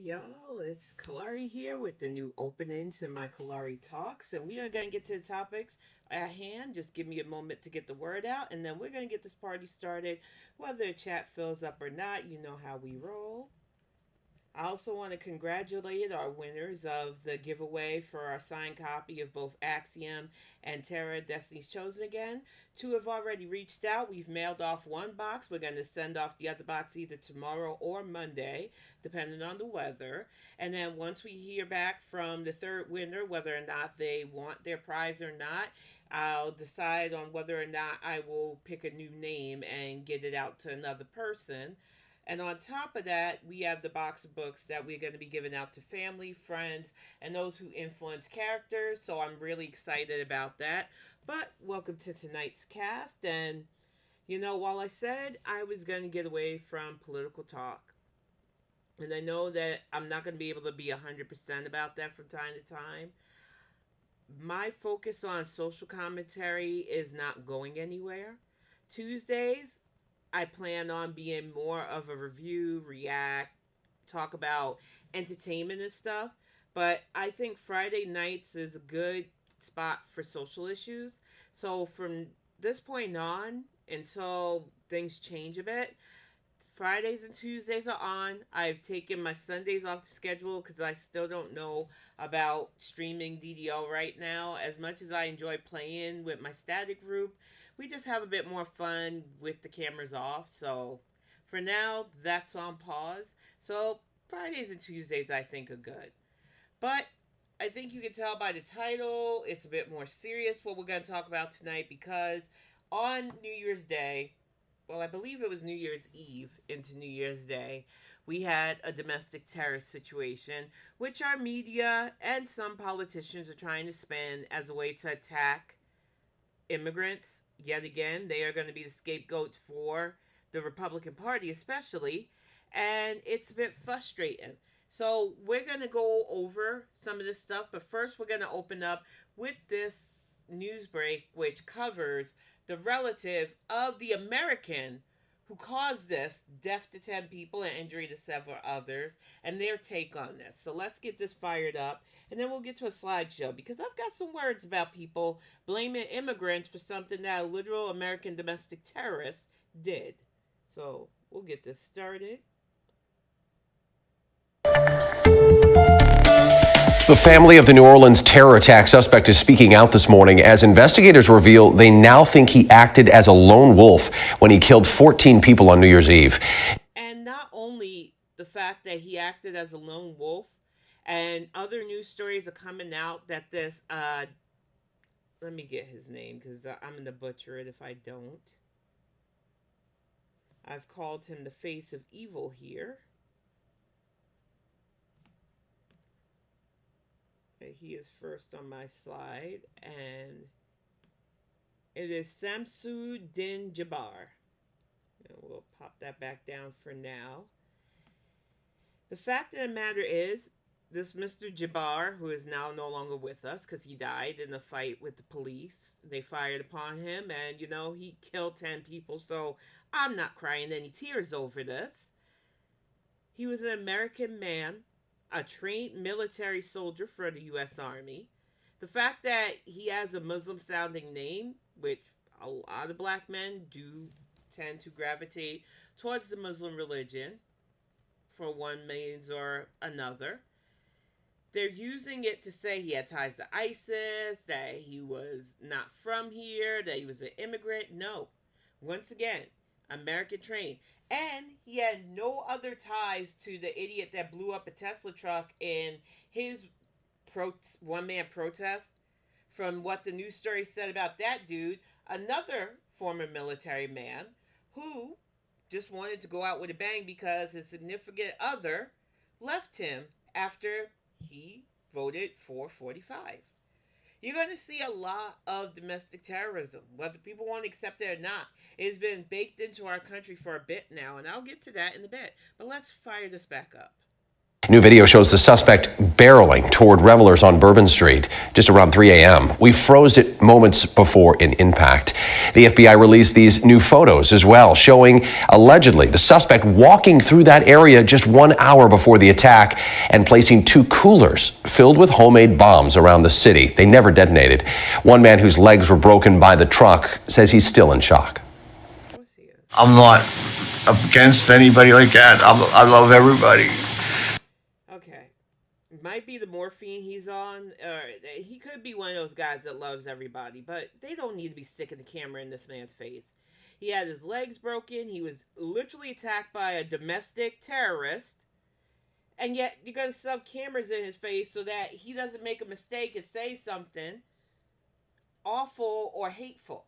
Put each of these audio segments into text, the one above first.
y'all. It's Kalari here with the new opening to my Kalari Talks, and we are going to get to the topics at hand. Just give me a moment to get the word out, and then we're going to get this party started. Whether the chat fills up or not, you know how we roll. I also want to congratulate our winners of the giveaway for our signed copy of both Axiom and Taara Destiny's Chosen Again. Two have already reached out. We've mailed off one box. We're going to send off the other box either tomorrow or Monday, depending on the weather. And then once we hear back from the third winner, whether or not they want their prize or not, I'll decide on whether or not I will pick a new name and get it out to another person. And on top of that, we have the box of books that we're going to be giving out to family, friends, and those who influence characters. So I'm really excited about that. But welcome to tonight's cast. And, while I said I was going to get away from political talk, and I know that I'm not going to be able to be 100% about that from time to time, my focus on social commentary is not going anywhere. Tuesdays, I plan on being more of a review, react, talk about entertainment and stuff. But I think Friday nights is a good spot for social issues. So from this point on, until things change a bit, Fridays and Tuesdays are on. I've taken my Sundays off the schedule because I still don't know about streaming DDL right now. As much as I enjoy playing with my static group, we just have a bit more fun with the cameras off. So for now, that's on pause. So Fridays and Tuesdays, I think, are good. But I think you can tell by the title, it's a bit more serious what we're going to talk about tonight because on New Year's Day, well, I believe it was New Year's Eve into New Year's Day, we had a domestic terrorist situation, which our media and some politicians are trying to spin as a way to attack immigrants. Yet again, they are going to be the scapegoats for the Republican Party, especially, and it's a bit frustrating. So, we're going to go over some of this stuff, but first, we're going to open up with this news break, which covers the relative of the American who caused this death to 10 people and injury to several others, and their take on this. So let's get this fired up, and then we'll get to a slideshow because I've got some words about people blaming immigrants for something that a literal American domestic terrorist did. So we'll get this started. The family of the New Orleans terror attack suspect is speaking out this morning as investigators reveal they now think he acted as a lone wolf when he killed 14 people on New Year's Eve. And not only the fact that he acted as a lone wolf, and other news stories are coming out that let me get his name because I'm going to butcher it if I don't. I've called him the face of evil here. Okay, he is first on my slide, and it is Shamsud-Din Jabbar. And we'll pop that back down for now. The fact of the matter is, this Mr. Jabbar, who is now no longer with us because he died in a fight with the police, they fired upon him, and he killed 10 people, so I'm not crying any tears over this. He was an American man, a trained military soldier for the U.S. Army. The fact that he has a Muslim sounding name, which a lot of black men do tend to gravitate towards the Muslim religion for one means or another. They're using it to say he had ties to ISIS, that he was not from here, that he was an immigrant. No. Once again, American trained. And he had no other ties to the idiot that blew up a Tesla truck in his one-man protest. From what the news story said about that dude, another former military man who just wanted to go out with a bang because his significant other left him after he voted for 45. You're going to see a lot of domestic terrorism, whether people want to accept it or not. It has been baked into our country for a bit now, and I'll get to that in a bit. But let's fire this back up. New video shows the suspect barreling toward revelers on Bourbon Street just around 3 a.m. We froze it moments before an impact. The FBI released these new photos as well, showing allegedly the suspect walking through that area just 1 hour before the attack and placing 2 coolers filled with homemade bombs around the city. They never detonated. One man whose legs were broken by the truck says he's still in shock. I'm not against anybody like that. I love everybody. Okay. Might be the morphine he's on, or he could be one of those guys that loves everybody, but they don't need to be sticking the camera in this man's face. He had his legs broken. He was literally attacked by a domestic terrorist. And yet you're going to shove cameras in his face so that he doesn't make a mistake and say something awful or hateful.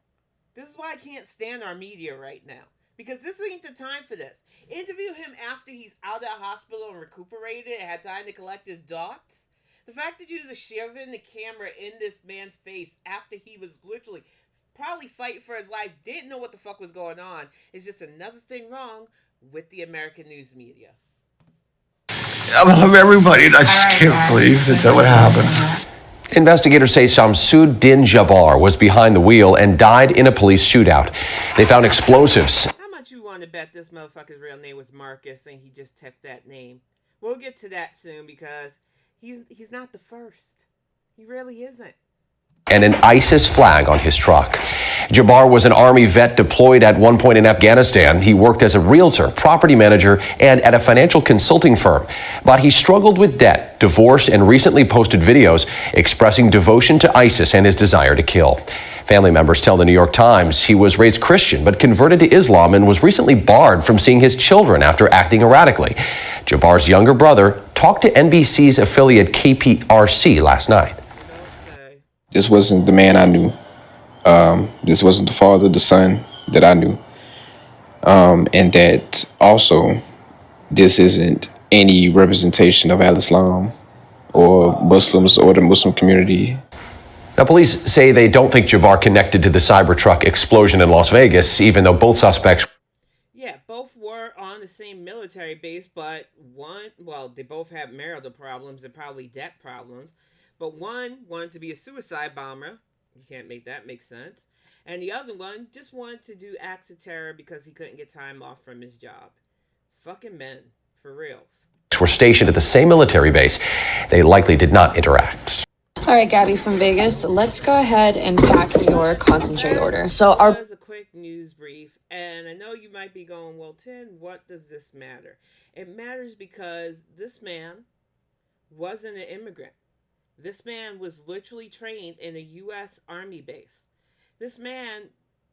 This is why I can't stand our media right now. Because this ain't the time for this. Interview him after he's out of the hospital and recuperated and had time to collect his dots. The fact that you was shoving the camera in this man's face after he was literally probably fighting for his life, didn't know what the fuck was going on, is just another thing wrong with the American news media. I love everybody, and I just can't believe that would happen. Investigators say Shamsud-Din Jabbar was behind the wheel and died in a police shootout. They found explosives. How much you want to bet this motherfucker's real name was Marcus and he just took that name? We'll get to that soon because he's not the first. He really isn't. And an ISIS flag on his truck. Jabbar was an Army vet deployed at one point in Afghanistan. He worked as a realtor, property manager, and at a financial consulting firm. But he struggled with debt, divorced, and recently posted videos expressing devotion to ISIS and his desire to kill. Family members tell the New York Times he was raised Christian but converted to Islam and was recently barred from seeing his children after acting erratically. Jabbar's younger brother talked to NBC's affiliate KPRC last night. This wasn't the man I knew. This wasn't the father, the son that I knew. And that also, this isn't any representation of Al-Islam or Muslims or the Muslim community. Now, police say they don't think Jabbar connected to the Cybertruck explosion in Las Vegas, even though both suspects... Yeah, both were on the same military base, but they both had marital problems and probably debt problems. But one wanted to be a suicide bomber. You can't make that make sense. And the other one just wanted to do acts of terror because he couldn't get time off from his job. Fucking men, for reals. Were stationed at the same military base. They likely did not interact. All right, Gabby from Vegas, let's go ahead and pack your concentrate order. So our was a quick news brief, and I know you might be going, well, Tin, what does this matter? It matters because this man wasn't an immigrant. This man was literally trained in a U.S. Army base. This man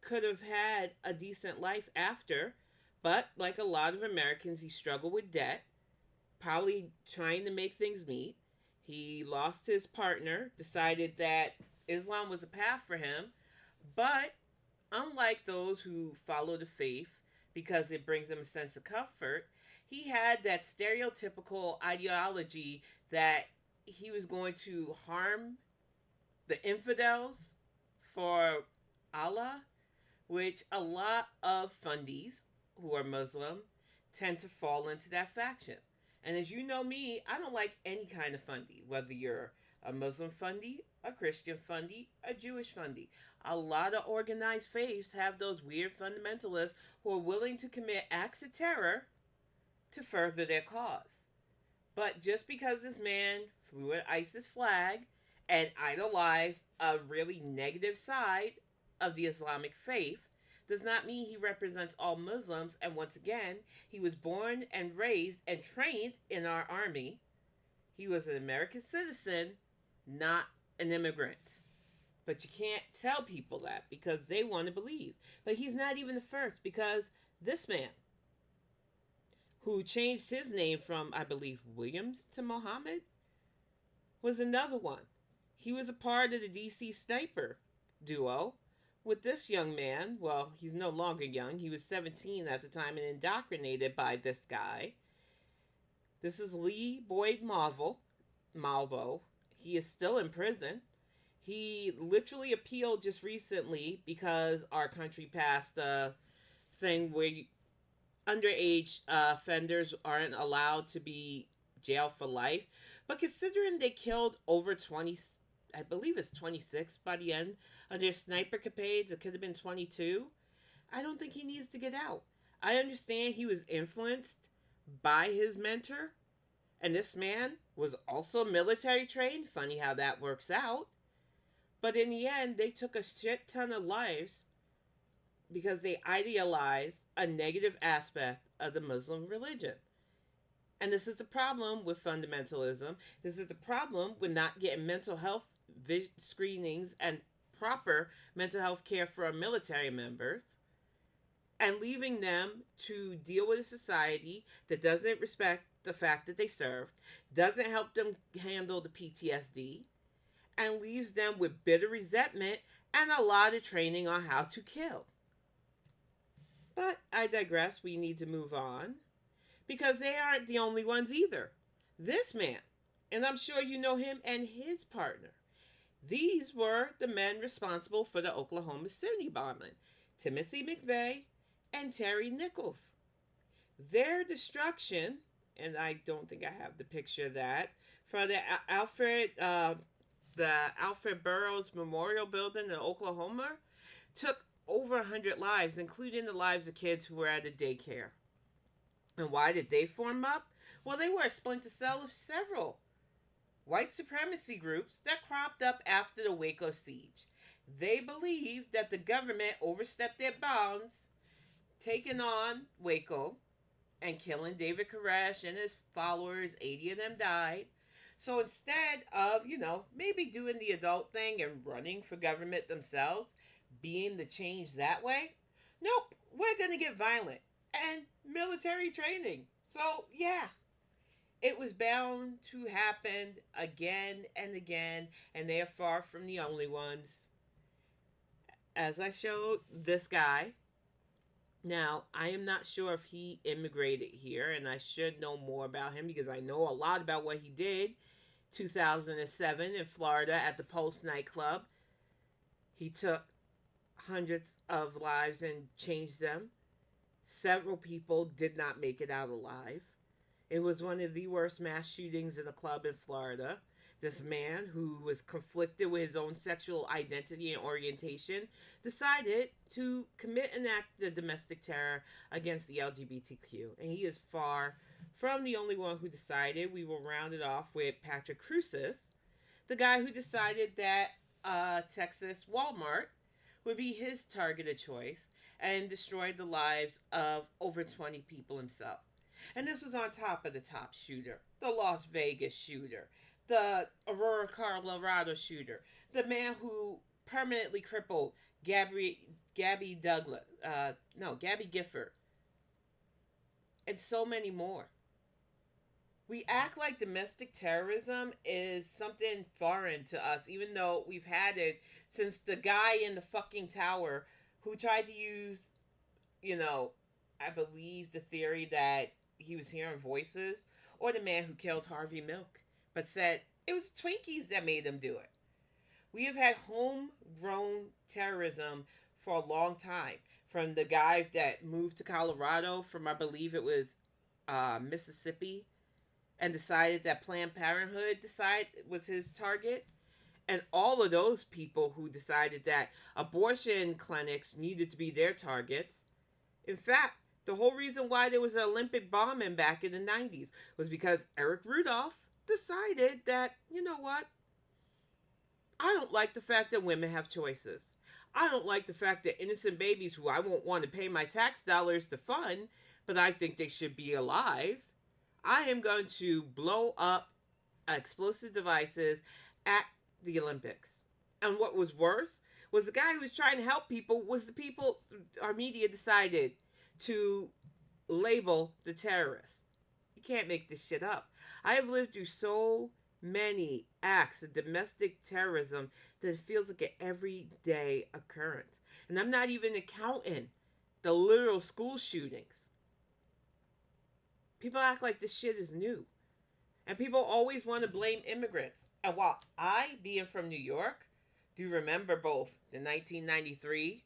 could have had a decent life after, but like a lot of Americans, he struggled with debt, probably trying to make things meet. He lost his partner, decided that Islam was a path for him, but unlike those who follow the faith because it brings them a sense of comfort, he had that stereotypical ideology that he was going to harm the infidels for Allah, which a lot of fundies who are Muslim tend to fall into that faction. And as you know me, I don't like any kind of fundy, whether you're a Muslim fundy, a Christian fundy, a Jewish fundy. A lot of organized faiths have those weird fundamentalists who are willing to commit acts of terror to further their cause. But just because this man flew an ISIS flag and idolized a really negative side of the Islamic faith does not mean he represents all Muslims. And once again, he was born and raised and trained in our army. He was an American citizen, not an immigrant. But you can't tell people that because they want to believe. But he's not even the first, because this man, who changed his name from, I believe, Williams to Muhammad, was another one. He was a part of the DC sniper duo with this young man. Well, he's no longer young. He was 17 at the time and indoctrinated by this guy. This is Lee Boyd Malvo. He is still in prison. He literally appealed just recently because our country passed a thing where underage offenders aren't allowed to be jail for life. But considering they killed over 20, I believe it's 26 by the end of their sniper capades, it could have been 22. I don't think he needs to get out. I understand he was influenced by his mentor, and this man was also military trained. Funny how that works out. But in the end, they took a shit ton of lives because they idealized a negative aspect of the Muslim religion. And this is the problem with fundamentalism. This is the problem with not getting mental health screenings and proper mental health care for our military members, and leaving them to deal with a society that doesn't respect the fact that they served, doesn't help them handle the PTSD, and leaves them with bitter resentment and a lot of training on how to kill. But I digress. We need to move on, because they aren't the only ones either. This man, and I'm sure you know him, and his partner, these were the men responsible for the Oklahoma City bombing: Timothy McVeigh and Terry Nichols. Their destruction, and I don't think I have the picture of that, for the Alfred Burroughs Memorial Building in Oklahoma, took over 100 lives, including the lives of kids who were at a daycare. And why did they form up? Well, they were a splinter cell of several white supremacy groups that cropped up after the Waco siege. They believed that the government overstepped their bounds, taking on Waco and killing David Koresh and his followers. 80 of them died. So instead of, maybe doing the adult thing and running for government themselves, being the change that way, nope, we're going to get violent and military training. So, yeah, it was bound to happen again and again, and they are far from the only ones. As I showed this guy, now, I am not sure if he immigrated here, and I should know more about him because I know a lot about what he did. 2007 in Florida at the Pulse nightclub. He took hundreds of lives and changed them. Several people did not make it out alive. It was one of the worst mass shootings in a club in Florida. This man, who was conflicted with his own sexual identity and orientation, decided to commit an act of domestic terror against the LGBTQ. And he is far from the only one who decided. We will round it off with Patrick Cruces, the guy who decided that Texas Walmart would be his target of choice, and destroyed the lives of over 20 people himself. And this was on top of the top shooter, the Las Vegas shooter, the Aurora, Colorado shooter, the man who permanently crippled Gabby Gifford, and so many more. We act like domestic terrorism is something foreign to us, even though we've had it since the guy in the fucking tower who tried to use, I believe the theory that he was hearing voices, or the man who killed Harvey Milk, but said it was Twinkies that made him do it. We have had homegrown terrorism for a long time. From the guy that moved to Colorado from, I believe it was Mississippi, and decided that Planned Parenthood was his target. And all of those people who decided that abortion clinics needed to be their targets. In fact, the whole reason why there was an Olympic bombing back in the 90s was because Eric Rudolph decided that, you know what? I don't like the fact that women have choices. I don't like the fact that innocent babies who I won't want to pay my tax dollars to fund, but I think they should be alive, I am going to blow up explosive devices at the Olympics. And what was worse was the guy who was trying to help people was the people our media decided to label the terrorists. You can't make this shit up. I have lived through so many acts of domestic terrorism that it feels like an everyday occurrence. And I'm not even counting the literal school shootings. People act like this shit is new. And people always want to blame immigrants. And while I, being from New York, do remember both the 1993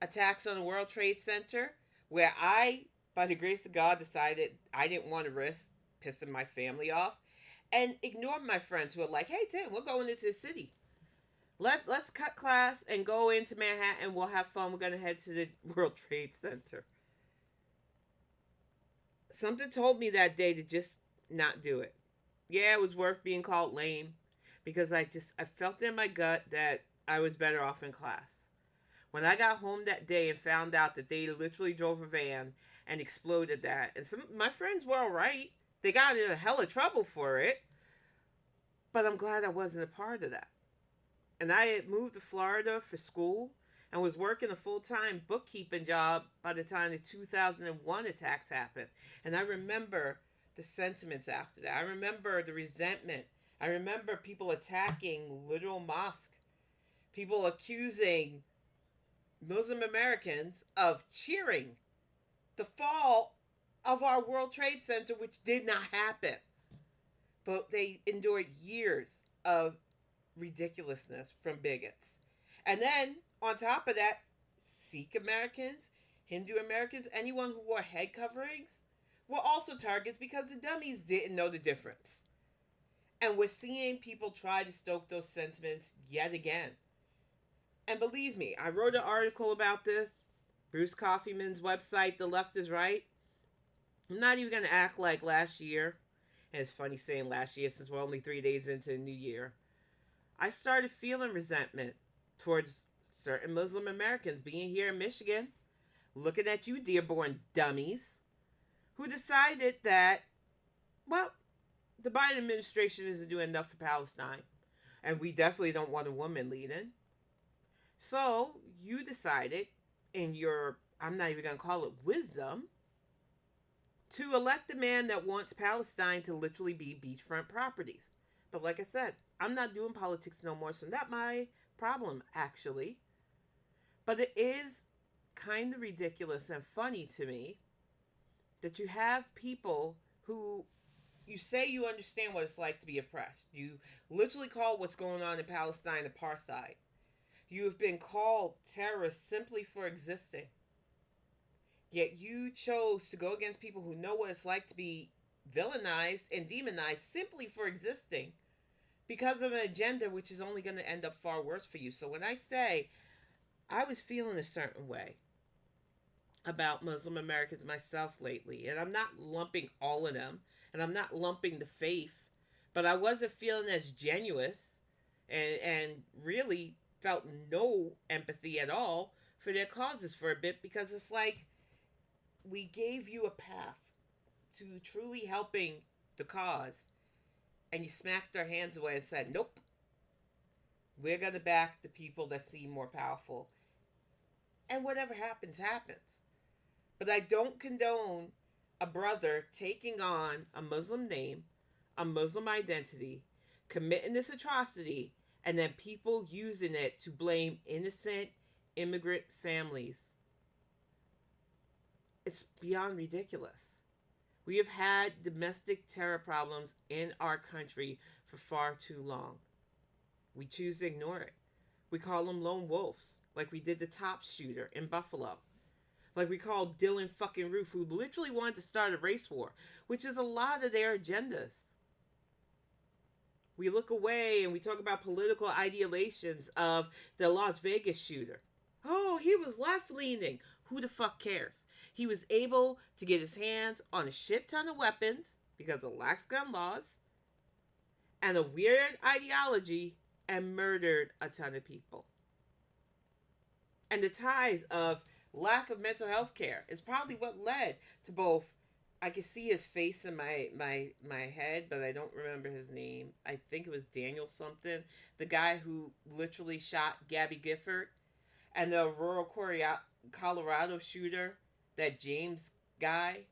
attacks on the World Trade Center, where I, by the grace of God, decided I didn't want to risk pissing my family off, and ignored my friends who were like, "Hey Tim, we're going into the city. Let's cut class and go into Manhattan. We'll have fun. We're gonna head to the World Trade Center." Something told me that day to just not do it. Yeah, it was worth being called lame because I felt in my gut that I was better off in class. When I got home that day and found out that they literally drove a van and exploded that, and some my friends were all right. They got in a hell of trouble for it, but I'm glad I wasn't a part of that. And I had moved to Florida for school and was working a full-time bookkeeping job by the time the 2001 attacks happened. And I remember the sentiments after that. I remember the resentment. I remember people attacking literal mosque, people accusing Muslim Americans of cheering the fall of our World Trade Center, which did not happen. But they endured years of ridiculousness from bigots. And then, on top of that, Sikh Americans, Hindu Americans, anyone who wore head coverings were also targets because the dummies didn't know the difference. And we're seeing people try to stoke those sentiments yet again. And believe me, I wrote an article about this. Bruce Coffeyman's website, The Left is Right. I'm not even going to act like last year. And it's funny saying last year since we're only 3 days into the new year. I started feeling resentment towards certain Muslim Americans being here in Michigan, looking at you, Dearborn dummies, who decided that, well, the Biden administration isn't doing enough for Palestine. And we definitely don't want a woman leading. So you decided, in your, I'm not even going to call it wisdom, to elect a man that wants Palestine to literally be beachfront properties. But like I said, I'm not doing politics no more, so not my problem, actually. But it is kind of ridiculous and funny to me that you have people who you say you understand what it's like to be oppressed. You literally call what's going on in Palestine apartheid. You have been called terrorists simply for existing. Yet you chose to go against people who know what it's like to be villainized and demonized simply for existing because of an agenda which is only going to end up far worse for you. So when I say I was feeling a certain way about Muslim Americans myself lately, and I'm not lumping all of them, and I'm not lumping the faith, but I wasn't feeling as genuine and really felt no empathy at all for their causes for a bit, because it's like we gave you a path to truly helping the cause, and you smacked our hands away and said, nope, we're going to back the people that seem more powerful. And whatever happens, happens. But I don't condone a brother taking on a Muslim name, a Muslim identity, committing this atrocity, and then people using it to blame innocent immigrant families. It's beyond ridiculous. We have had domestic terror problems in our country for far too long. We choose to ignore it. We call them lone wolves, like we did the top shooter in Buffalo. Like we called Dylan fucking Roof, who literally wanted to start a race war, which is a lot of their agendas. We look away and we talk about political ideations of the Las Vegas shooter. Oh, he was left-leaning. Who the fuck cares? He was able to get his hands on a shit ton of weapons because of lax gun laws and a weird ideology and murdered a ton of people. And the ties of lack of mental health care is probably what led to both. I can see his face in my head, but I don't remember his name. I think it was Daniel something. The guy who literally shot Gabby Gifford. And the rural Colorado shooter, that James guy.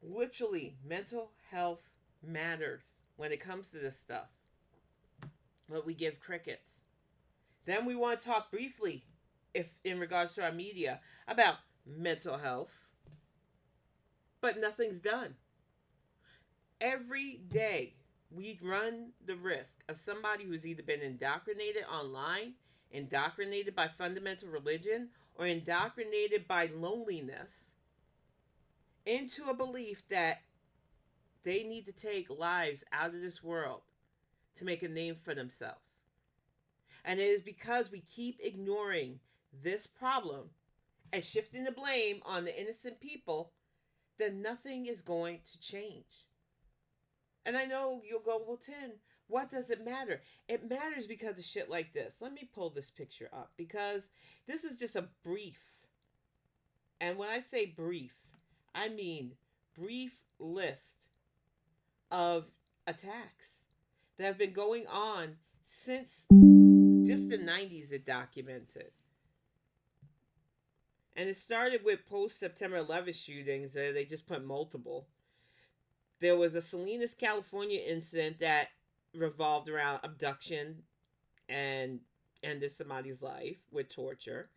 Literally, mental health matters when it comes to this stuff. But we give crickets. Then we want to talk briefly, if in regards to our media, about mental health. But nothing's done. Every day, we run the risk of somebody who's either been indoctrinated online, indoctrinated by fundamental religion, or indoctrinated by loneliness into a belief that They need to take lives out of this world to make a name for themselves. And it is because we keep ignoring this problem and shifting the blame on the innocent people that nothing is going to change. And I know you'll go, well, Tin, what does it matter? It matters because of shit like this. Let me pull this picture up because this is just a brief. And when I say brief, I mean brief list of attacks that have been going on since just the 90s, it documented. And it started with post September 11th shootings. They just put multiple. There was a Salinas, California incident that revolved around abduction and ended somebody's life with torture.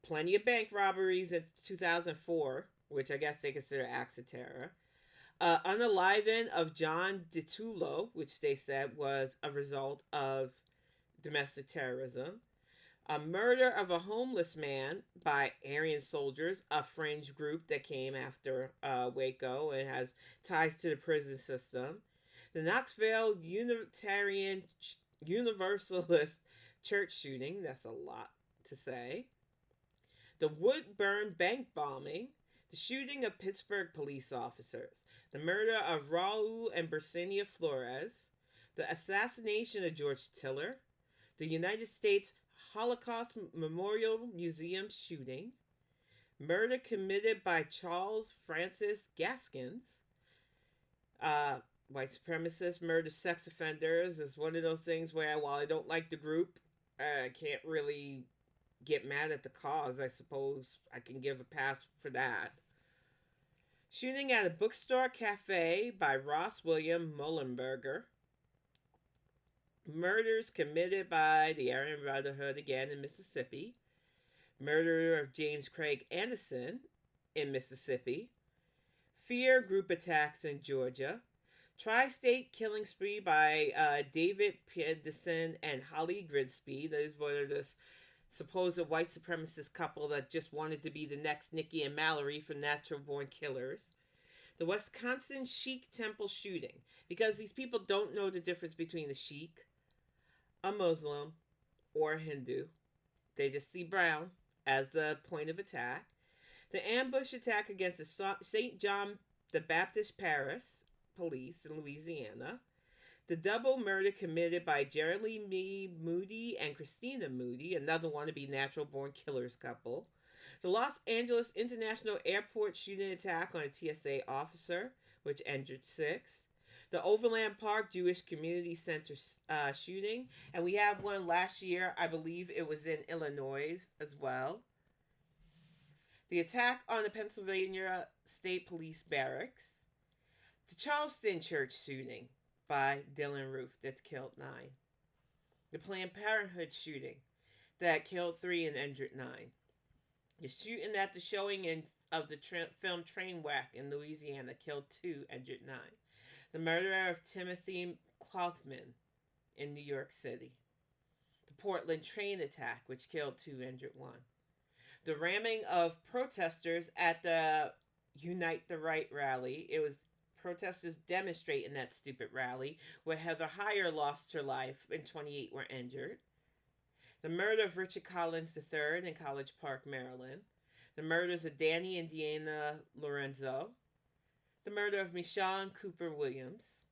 Plenty of bank robberies in 2004, which I guess they consider acts of terror. Unaliving of John DiTullo, which they said was a result of domestic terrorism. A murder of a homeless man by Aryan soldiers, a fringe group that came after Waco and has ties to the prison system. The Knoxville Unitarian Universalist Church shooting, that's a lot to say. The Woodburn bank bombing, the shooting of Pittsburgh police officers, the murder of Raul and Bersinia Flores, the assassination of George Tiller, the United States Holocaust Memorial Museum shooting, murder committed by Charles Francis Gaskins, white supremacist murder sex offenders is one of those things where while I don't like the group, I can't really get mad at the cause. I suppose I can give a pass for that. Shooting at a bookstore cafe by Ross William Mullenberger. Murders committed by the Aryan Brotherhood again in Mississippi. Murder of James Craig Anderson in Mississippi. Fear group attacks in Georgia. Tri-state killing spree by David Pedersen and Holly Grigsby. Those were this supposed white supremacist couple that just wanted to be the next Nikki and Mallory from Natural Born Killers. The Wisconsin Sikh temple shooting, because these people don't know the difference between a Sikh, a Muslim, or a Hindu. They just see brown as a point of attack. The ambush attack against the St. John the Baptist Parish police in Louisiana. The double murder committed by Jeremy Moody and Christina Moody, another wannabe natural born killers couple. The Los Angeles International Airport shooting attack on a TSA officer, which injured 6. The Overland Park Jewish Community Center shooting. And we had one last year, I believe it was in Illinois as well. The attack on the Pennsylvania State Police Barracks. The Charleston Church shooting by Dylan Roof that killed 9. The Planned Parenthood shooting that killed 3 and injured 9. The shooting at the showing of the film Trainwreck in Louisiana killed 2, injured 9. The murder of Timothy Kaufman in New York City. The Portland train attack, which killed 2, injured 1. The ramming of protesters at the Unite the Right rally. It was protesters demonstrating that stupid rally where Heather Heyer lost her life and 28 were injured. The murder of Richard Collins III in College Park, Maryland. The murders of Danny and Deanna Lorenzo. The murder of Michonne Cooper Williams.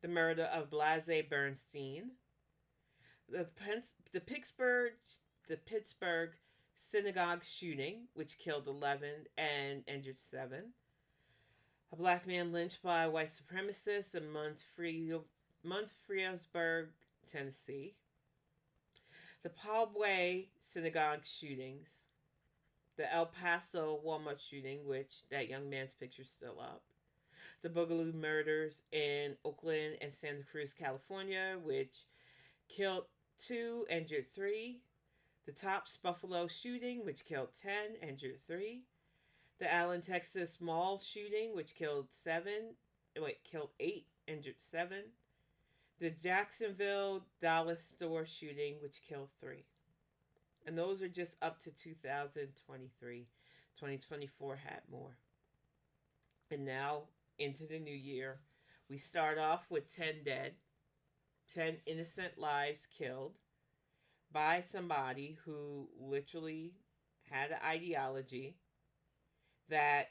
The murder of Blase Bernstein. The Pittsburgh synagogue shooting, which killed 11 and injured 7. A black man lynched by a white supremacist in Mount-Friesburg, Tennessee. The Palway synagogue shootings. The El Paso Walmart shooting, which that young man's picture's still up. The Boogaloo murders in Oakland and Santa Cruz, California, which killed 2, injured 3. The Tops Buffalo shooting, which killed 10, injured 3. The Allen, Texas mall shooting, which killed 8, injured 7. The Jacksonville dollar store shooting, which killed 3. And those are just up to 2023. 2024 had more. And now into the new year. We start off with 10 dead, 10 innocent lives killed by somebody who literally had an ideology that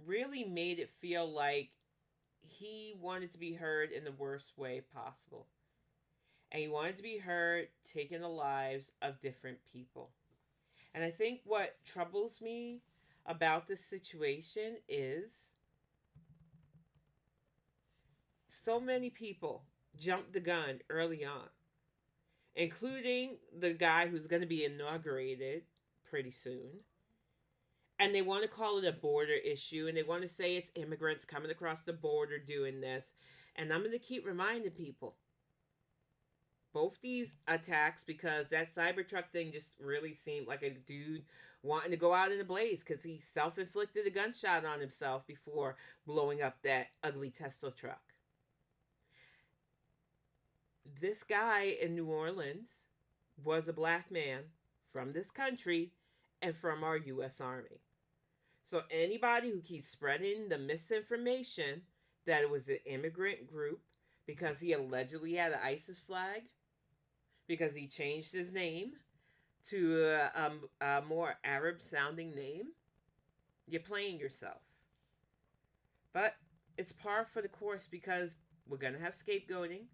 really made it feel like he wanted to be heard in the worst way possible. And he wanted to be heard taking the lives of different people. And I think what troubles me about this situation is so many people jumped the gun early on, including the guy who's going to be inaugurated pretty soon. And they want to call it a border issue, and they want to say it's immigrants coming across the border doing this. And I'm going to keep reminding people, both these attacks, because that Cybertruck thing just really seemed like a dude wanting to go out in a blaze because he self-inflicted a gunshot on himself before blowing up that ugly Tesla truck. This guy in New Orleans was a black man from this country and from our U.S. Army. So anybody who keeps spreading the misinformation that it was an immigrant group because he allegedly had an ISIS flag, because he changed his name to a more Arab-sounding name, you're playing yourself. But it's par for the course because we're going to have scapegoating.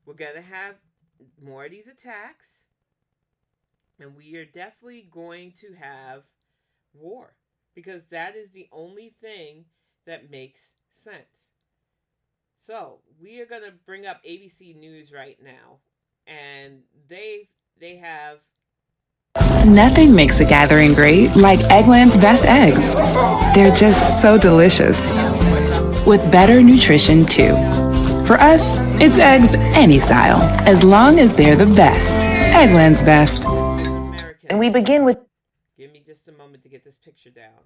We're going to have more of these attacks. And we are definitely going to have war. Because that is the only thing that makes sense. So, we are going to bring up ABC News right now. And they have... Nothing makes a gathering great like Eggland's best eggs. They're just so delicious. With better nutrition, too. For us, it's eggs any style, as long as they're the best. Eggland's best. American. And we begin with... Give me just a moment to get this picture down.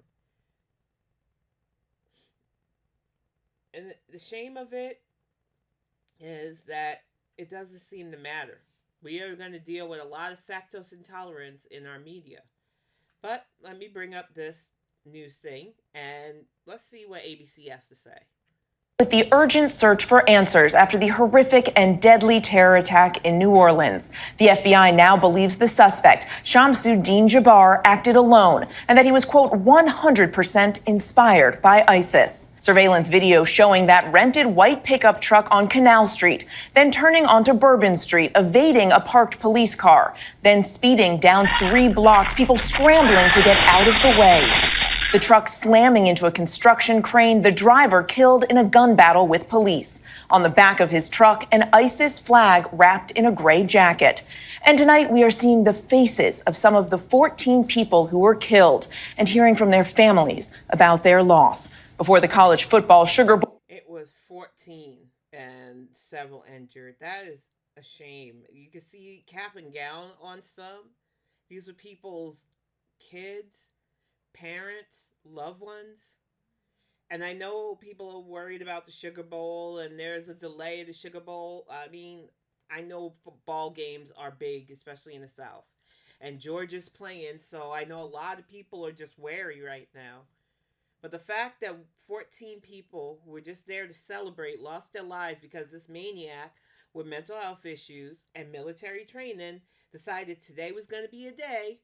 And the shame of it is that it doesn't seem to matter. We are going to deal with a lot of lactose intolerance in our media. But let me bring up this news thing and let's see what ABC has to say. With the urgent search for answers after the horrific and deadly terror attack in New Orleans. The FBI now believes the suspect, Shamsud-Din Jabbar, acted alone and that he was, quote, 100% inspired by ISIS. Surveillance video showing that rented white pickup truck on Canal Street, then turning onto Bourbon Street, evading a parked police car, then speeding down 3 blocks, people scrambling to get out of the way. The truck slamming into a construction crane, the driver killed in a gun battle with police. On the back of his truck, an ISIS flag wrapped in a gray jacket. And tonight we are seeing the faces of some of the 14 people who were killed and hearing from their families about their loss. Before the college football Sugar Bowl. It was 14 and several injured. That is a shame. You can see cap and gown on some. These are people's kids, parents, loved ones. And I know people are worried about the Sugar Bowl and there's a delay of the Sugar Bowl. I mean, I know football games are big, especially in the South. And Georgia's playing, so I know a lot of people are just wary right now. But the fact that 14 people who were just there to celebrate lost their lives because this maniac with mental health issues and military training decided today was going to be a day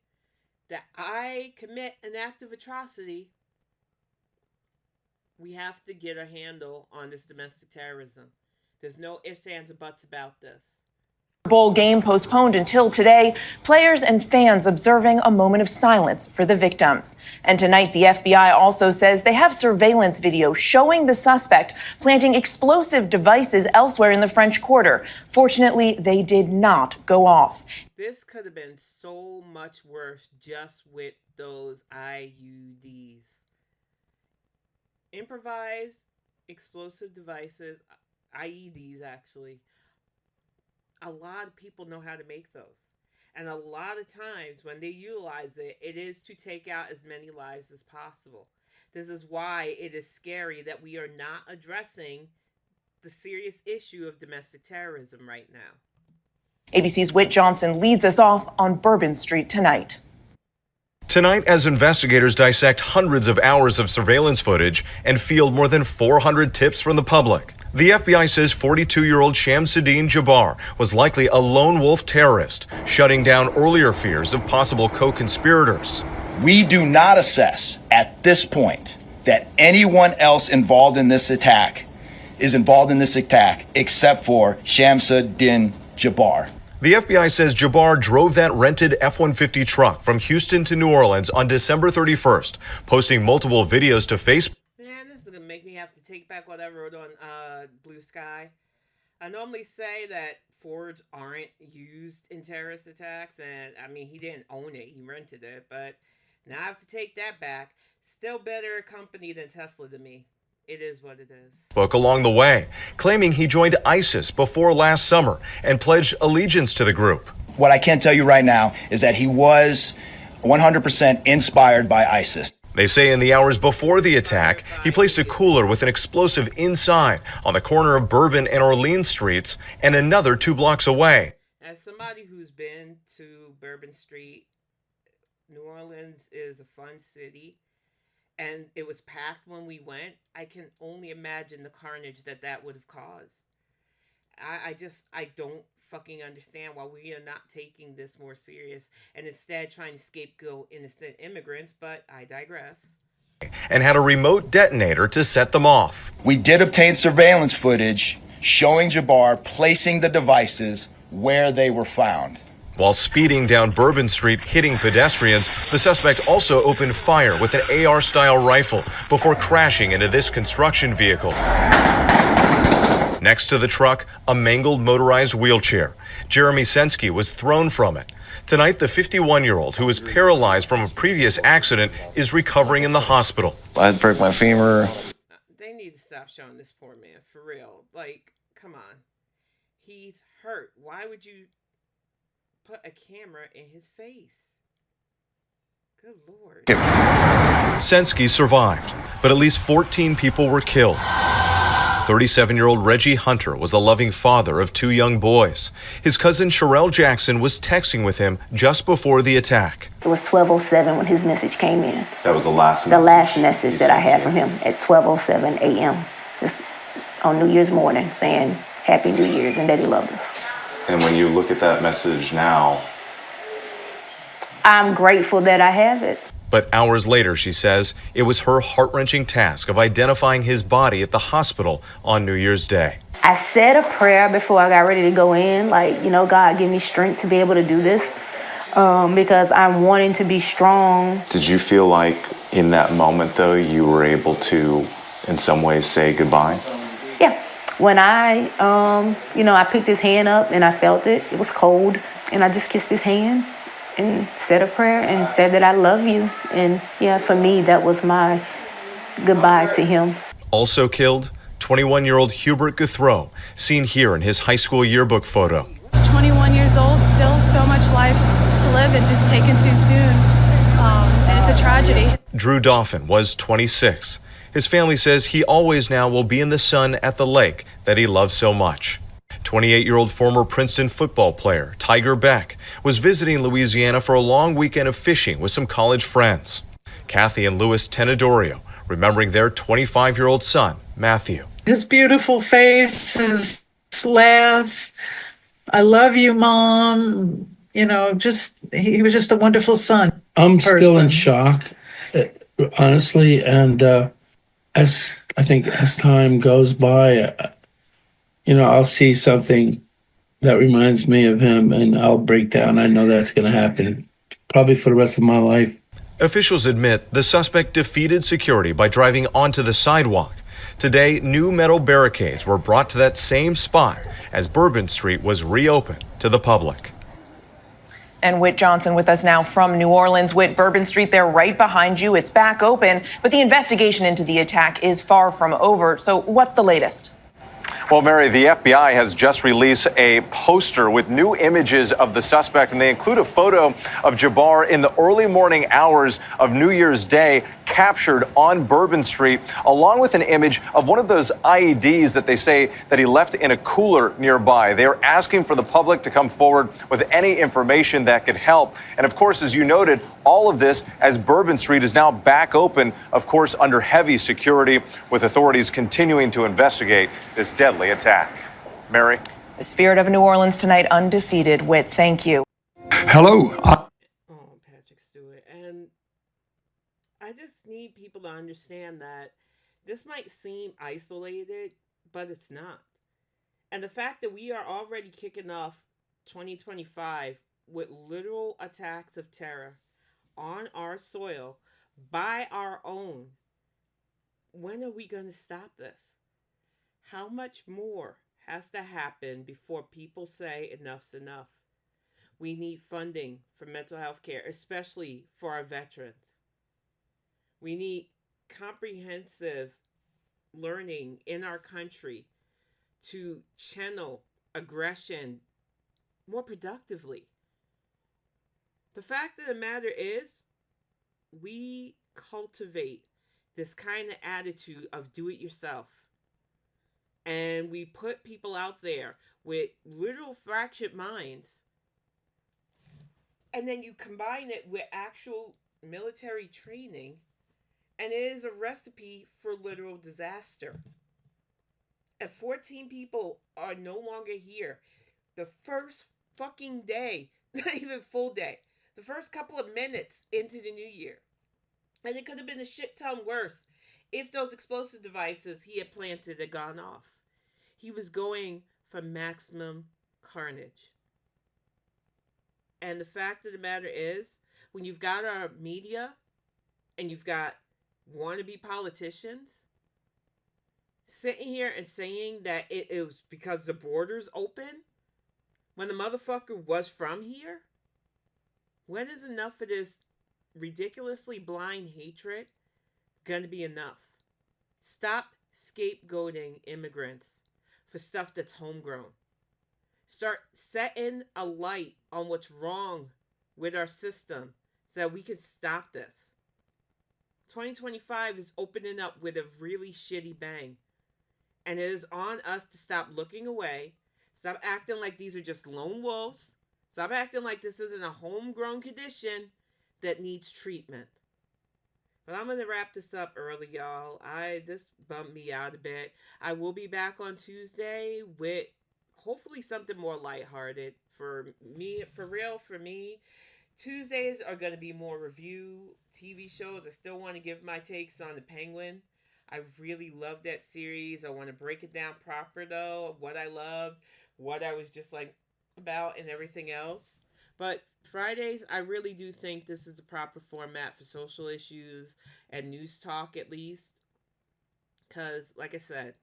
that I commit an act of atrocity, we have to get a handle on this domestic terrorism. There's no ifs, ands, or buts about this. Bowl game postponed until today, players and fans observing a moment of silence for the victims. And tonight, the FBI also says they have surveillance video showing the suspect planting explosive devices elsewhere in the French Quarter. Fortunately, they did not go off. This could have been so much worse just with those IUDs. Improvised explosive devices, IEDs actually. A lot of people know how to make those. And a lot of times when they utilize it, it is to take out as many lives as possible. This is why it is scary that we are not addressing the serious issue of domestic terrorism right now. ABC's Whit Johnson leads us off on Bourbon Street tonight. Tonight, as investigators dissect hundreds of hours of surveillance footage and field more than 400 tips from the public, the FBI says 42-year-old Shamsud-Din Jabbar was likely a lone wolf terrorist, shutting down earlier fears of possible co-conspirators. We do not assess at this point that anyone else involved in this attack except for Shamsud-Din Jabbar. The FBI says Jabbar drove that rented F-150 truck from Houston to New Orleans on December 31st, posting multiple videos to Facebook. Man, this is going to make me have to take back what I wrote on Blue Sky. I normally say that Fords aren't used in terrorist attacks, and I mean, he didn't own it, he rented it, but now I have to take that back. Still better company than Tesla to me. It is what it is. Book along the way, claiming he joined ISIS before last summer and pledged allegiance to the group. What I can tell you right now is that he was 100% inspired by ISIS. They say in the hours before the attack, he placed a cooler with an explosive inside on the corner of Bourbon and Orleans streets and another 2 blocks away. As somebody who's been to Bourbon Street, New Orleans is a fun city. And it was packed when we went. I can only imagine the carnage that would have caused. I don't fucking understand why we are not taking this more serious and instead trying to scapegoat innocent immigrants, but I digress. And had a remote detonator to set them off. We did obtain surveillance footage showing Jabbar placing the devices where they were found. While speeding down Bourbon Street, hitting pedestrians, the suspect also opened fire with an AR-style rifle before crashing into this construction vehicle. Next to the truck, a mangled motorized wheelchair. Jeremy Sensky was thrown from it. Tonight, the 51-year-old, who was paralyzed from a previous accident, is recovering in the hospital. I broke my femur. They need to stop showing this poor man, for real. Like, come on. He's hurt. Why would you put a camera in his face? Good Lord. Sensky survived, but at least 14 people were killed. 37-year-old Reggie Hunter was a loving father of 2 young boys. His cousin Sherelle Jackson was texting with him just before the attack. It was 12:07 when his message came in. That was the last message that I had from him at 12:07 a.m. just on New Year's morning saying Happy New Year's and that he loved us. And when you look at that message now, I'm grateful that I have it. But hours later, she says, it was her heart-wrenching task of identifying his body at the hospital on New Year's Day. I said a prayer before I got ready to go in, like, God, give me strength to be able to do this because I'm wanting to be strong. did you feel like in that moment, though, you were able to, in some ways, say goodbye? Yeah. When I picked his hand up and I felt it, it was cold, and I just kissed his hand and said a prayer and said that I love you. And yeah, for me, that was my goodbye to him. Also killed, 21-year-old Hubert Guthrow, seen here in his high school yearbook photo. 21 years old, still so much life to live and just taken too soon. And it's a tragedy. Drew Dauphin was 26. His family says he always now will be in the sun at the lake that he loves so much. 28-year-old former Princeton football player Tiger Beck was visiting Louisiana for a long weekend of fishing with some college friends. Kathy and Louis Tenedorio remembering their 25-year-old son, Matthew. His beautiful face, his laugh, I love you, Mom. He was just a wonderful son. I'm still in shock, honestly, and as time goes by, I'll see something that reminds me of him and I'll break down. I know that's going to happen probably for the rest of my life. Officials admit the suspect defeated security by driving onto the sidewalk. Today, new metal barricades were brought to that same spot as Bourbon Street was reopened to the public. And Whit Johnson with us now from New Orleans. Whit, Bourbon Street there right behind you. It's back open, but the investigation into the attack is far from over. So what's the latest? Well, Mary, the FBI has just released a poster with new images of the suspect, and they include a photo of Jabbar in the early morning hours of New Year's Day captured on Bourbon Street, along with an image of one of those IEDs that they say that he left in a cooler nearby. They are asking for the public to come forward with any information that could help. And of course, as you noted, all of this as Bourbon Street is now back open, of course, under heavy security, with authorities continuing to investigate this deadly attack. Mary? The spirit of New Orleans tonight, undefeated. Whit, thank you. Hello. Oh, Patrick Stewart. And I just need people to understand that this might seem isolated, but it's not. And the fact that we are already kicking off 2025 with literal attacks of terror on our soil by our own, when are we going to stop this? How much more has to happen before people say enough's enough? We need funding for mental health care, especially for our veterans. We need comprehensive learning in our country to channel aggression more productively. The fact of the matter is, we cultivate this kind of attitude of do it yourself. And we put people out there with literal fractured minds. And then you combine it with actual military training, and it is a recipe for literal disaster. If 14 people are no longer here, the first fucking day, not even full day, the first couple of minutes into the new year. And it could have been a shit ton worse if those explosive devices he had planted had gone off. He was going for maximum carnage. And the fact of the matter is, when you've got our media and you've got wannabe politicians sitting here and saying that it was because the border's open when the motherfucker was from here, when is enough of this ridiculously blind hatred gonna be enough? Stop scapegoating immigrants for stuff that's homegrown. Start setting a light on what's wrong with our system so that we can stop this. 2025 is opening up with a really shitty bang. And it is on us to stop looking away. Stop acting like these are just lone wolves. Stop acting like this isn't a homegrown condition that needs treatment. But I'm going to wrap this up early, y'all. This bumped me out a bit. I will be back on Tuesday with hopefully something more lighthearted. For me, Tuesdays are going to be more review TV shows. I still want to give my takes on The Penguin. I really love that series. I want to break it down proper, though, what I loved, what I was just like about, and everything else. But Fridays, I really do think this is the proper format for social issues and news talk, at least. Because, like I said,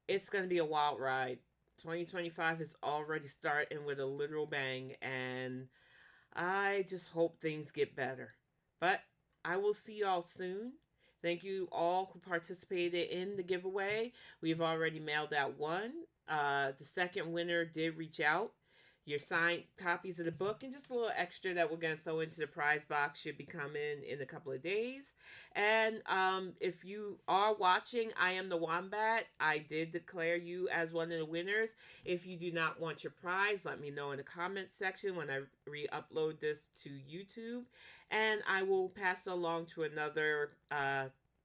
it's going to be a wild ride. 2025 is already starting with a literal bang, and I just hope things get better. But I will see y'all soon. Thank you all who participated in the giveaway. We've already mailed out one. The second winner did reach out. Your signed copies of the book and just a little extra that we're going to throw into the prize box should be coming in a couple of days. And if you are watching I Am the Wombat, I did declare you as one of the winners. If you do not want your prize, let me know in the comments section when I re-upload this to YouTube. And I will pass it along to another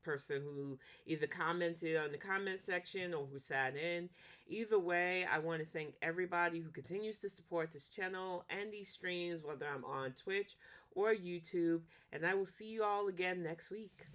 person who either commented on the comment section or who sat in. Either way, I want to thank everybody who continues to support this channel and these streams, whether I'm on Twitch or YouTube. And I will see you all again next week.